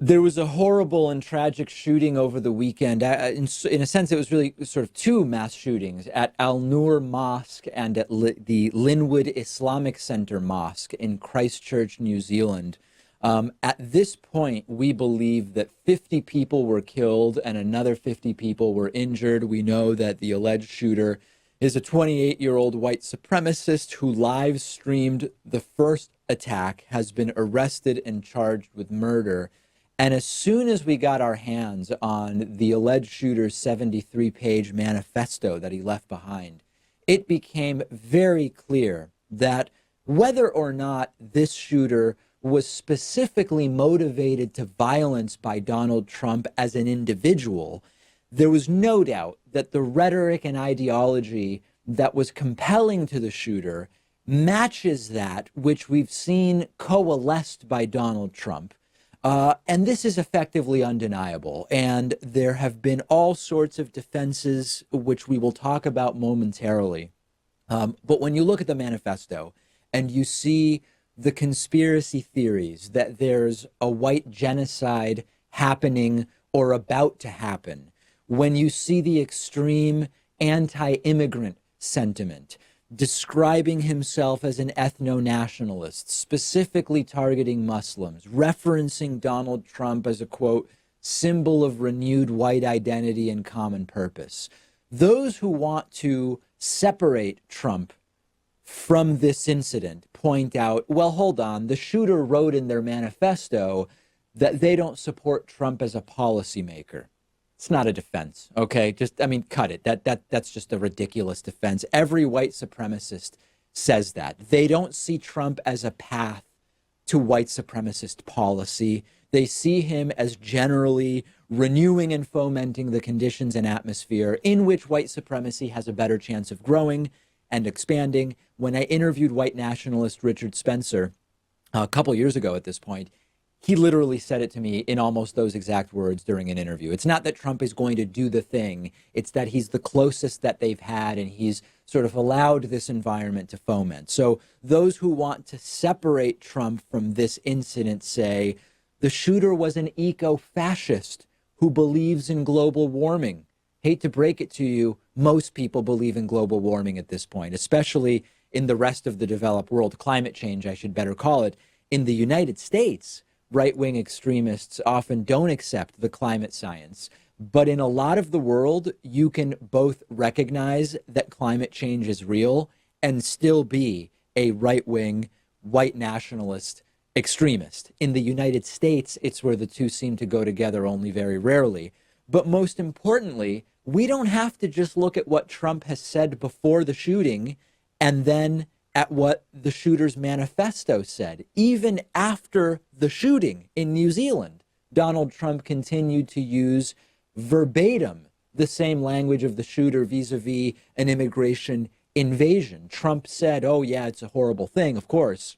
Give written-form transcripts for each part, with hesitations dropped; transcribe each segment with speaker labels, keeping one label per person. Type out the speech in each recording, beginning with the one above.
Speaker 1: There was a horrible and tragic shooting over the weekend. In a sense, it was really sort of two mass shootings at Al Noor Mosque and at the Linwood Islamic Center Mosque in Christchurch, New Zealand. At this point, we believe that 50 people were killed and another 50 people were injured. We know that the alleged shooter is a 28-year-old white supremacist who live streamed the first attack, has been arrested and charged with murder. And as soon as we got our hands on the alleged shooter's 73-page manifesto that he left behind, it became very clear that whether or not this shooter was specifically motivated to violence by Donald Trump as an individual, there was no doubt that the rhetoric and ideology that was compelling to the shooter matches that which we've seen coalesced by Donald Trump. And this is effectively undeniable. And there have been all sorts of defenses, which we will talk about momentarily. But when you look at the manifesto and you see the conspiracy theories that there's a white genocide happening or about to happen, when you see the extreme anti-immigrant sentiment, describing himself as an ethno-nationalist, specifically targeting Muslims, referencing Donald Trump as a, quote, symbol of renewed white identity and common purpose. Those who want to separate Trump from this incident point out, well, hold on, the shooter wrote in their manifesto that they don't support Trump as a policymaker. It's not a defense, okay? Cut it. That's just a ridiculous defense. Every white supremacist says that. They don't see Trump as a path to white supremacist policy. They see him as generally renewing and fomenting the conditions and atmosphere in which white supremacy has a better chance of growing and expanding. When I interviewed white nationalist Richard Spencer a couple years ago at this point, he literally said it to me in almost those exact words during an interview. It's not that Trump is going to do the thing. It's that he's the closest that they've had, and he's sort of allowed this environment to foment. So those who want to separate Trump from this incident say the shooter was an eco-fascist who believes in global warming. Hate to break it to you, most people believe in global warming at this point, especially in the rest of the developed world. Climate change, I should better call it. In the United States, right-wing extremists often don't accept the climate science. But in a lot of the world, you can both recognize that climate change is real and still be a right-wing, white nationalist extremist. In the United States, it's where the two seem to go together only very rarely. But most importantly, we don't have to just look at what Trump has said before the shooting and then at what the shooter's manifesto said. Even after the shooting in New Zealand, Donald Trump continued to use verbatim the same language of the shooter vis-a-vis an immigration invasion. Trump said, oh yeah, it's a horrible thing, of course.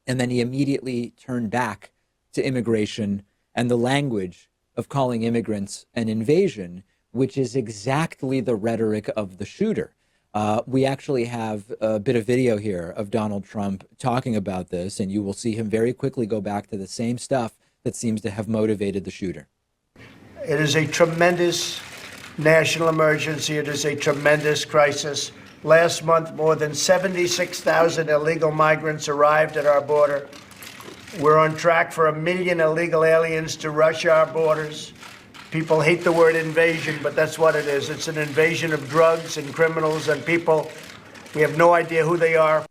Speaker 1: And then he immediately turned back to immigration and the language of calling immigrants an invasion, which is exactly the rhetoric of the shooter. We actually have a bit of video here of Donald Trump talking about this, and you will see him very quickly go back to the same stuff that seems to have motivated the shooter.
Speaker 2: It is a tremendous national emergency. It is a tremendous crisis. Last month, more than 76,000 illegal migrants arrived at our border. We're on track for 1 million illegal aliens to rush our borders. People hate the word invasion, but that's what it is. It's an invasion of drugs and criminals and people. We have no idea who they are.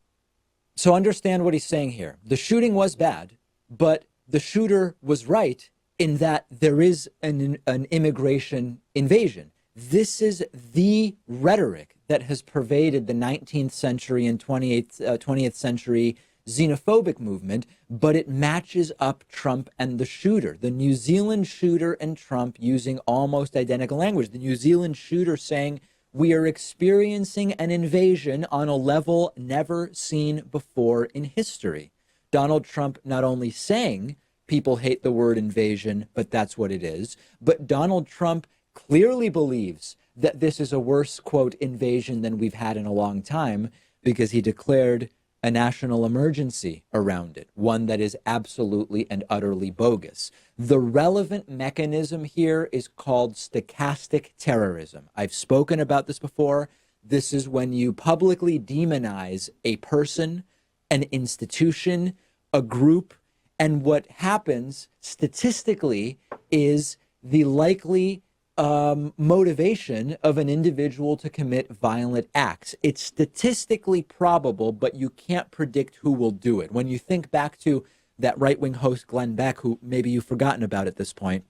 Speaker 1: So understand what he's saying here. The shooting was bad, but the shooter was right in that there is an immigration invasion. This is the rhetoric that has pervaded the 19th century and 20th century xenophobic movement, but it matches up Trump and the shooter. The New Zealand shooter and Trump using almost identical language. The New Zealand shooter saying, we are experiencing an invasion on a level never seen before in history. Donald Trump not only saying people hate the word invasion, but that's what it is, but Donald Trump clearly believes that this is a worse, quote, invasion than we've had in a long time, because he declared a national emergency around it, one that is absolutely and utterly bogus. The relevant mechanism here is called stochastic terrorism. I've spoken about this before. This is when you publicly demonize a person, an institution, a group, and what happens statistically is the likely motivation of an individual to commit violent acts. It's statistically probable, but you can't predict who will do it. When you think back to that right-wing host, Glenn Beck, who maybe you've forgotten about at this point,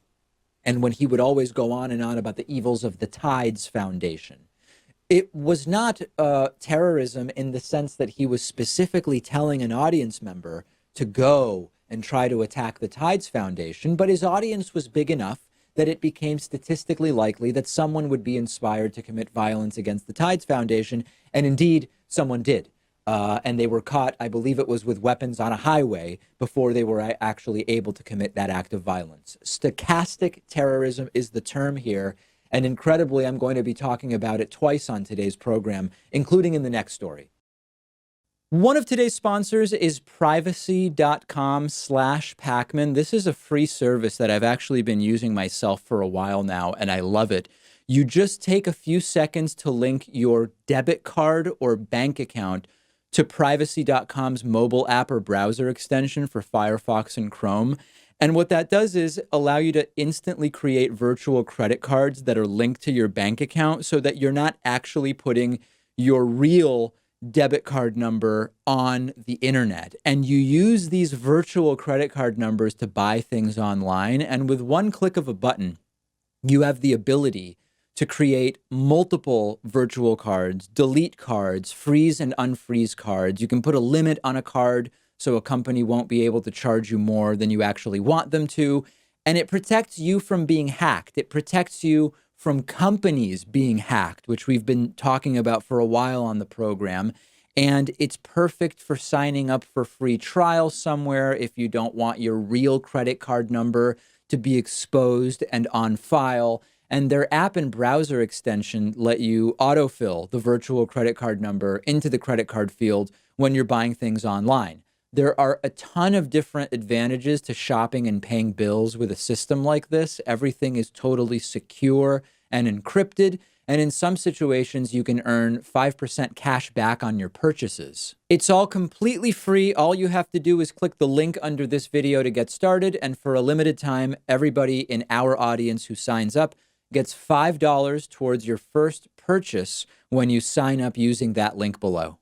Speaker 1: and when he would always go on and on about the evils of the Tides Foundation, it was not terrorism in the sense that he was specifically telling an audience member to go and try to attack the Tides Foundation, but his audience was big enough that it became statistically likely that someone would be inspired to commit violence against the Tides Foundation, and indeed, someone did. And they were caught, I believe it was with weapons on a highway, before they were actually able to commit that act of violence. Stochastic terrorism is the term here, and incredibly, I'm going to be talking about it twice on today's program, including in the next story. One of today's sponsors is privacy.com/Pakman. This is a free service that I've actually been using myself for a while now, and I love it. You just take a few seconds to link your debit card or bank account to privacy.com's mobile app or browser extension for Firefox and Chrome. And what that does is allow you to instantly create virtual credit cards that are linked to your bank account so that you're not actually putting your real debit card number on the internet. And you use these virtual credit card numbers to buy things online. And with one click of a button, you have the ability to create multiple virtual cards, delete cards, freeze and unfreeze cards. You can put a limit on a card so a company won't be able to charge you more than you actually want them to. And it protects you from being hacked. It protects you from companies being hacked, which we've been talking about for a while on the program. And it's perfect for signing up for free trials somewhere if you don't want your real credit card number to be exposed and on file. And their app and browser extension let you autofill the virtual credit card number into the credit card field when you're buying things online. There are a ton of different advantages to shopping and paying bills with a system like this. Everything is totally secure and encrypted. And in some situations, you can earn 5% cash back on your purchases. It's all completely free. All you have to do is click the link under this video to get started. And for a limited time, everybody in our audience who signs up gets $5 towards your first purchase when you sign up using that link below.